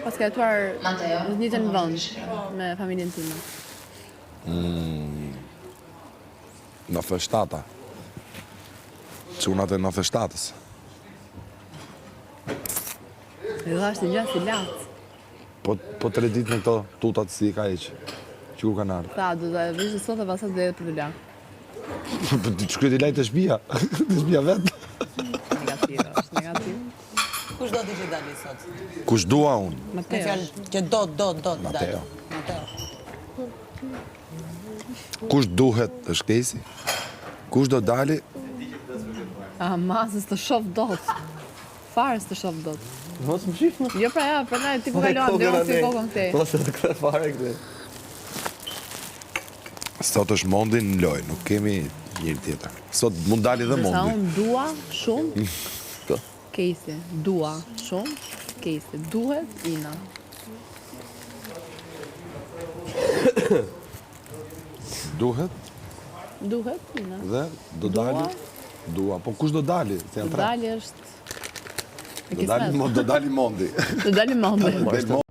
pas ka jetuar në të njëjtën vend me familjen time? 97-a. Çunat e 97-s. Dhe është një gjë si latë. Po 3 ditë në këto tutat si ka heq. Që kur kanë ardhur. Tha, do të vishë sot e pasat dhe për të lakë. Po ti shkruaj ti lajt të shtëpia. Të shtëpia vet. Negativ, është negativ. Kush do të ishte dali sot? Kush dua unë? Me Mateo. fjalë që do dali. Mateo. Mateo. Kush duhet është Kesi? Kush do dali? Masës të shof dot. Farës të shof dot. Mos më shif më. Jo pra ja, prandaj ti po kalon, dhe unë si kokën këtej. Mos e të kthe fare këthe. Sot është Mondi në lojë, nuk kemi njëri tjetër. Sot mund dali dhe Sa Mondi. unë dua shumë, Ko. Kesi. Dua shumë, Kesi. Duhet, Ina. Duhet Duhet, Ina. dhe do dali. Dua, po kush do dali? Se janë Do tre. dali është... Do dali Mondi. Do dali Mondi. Del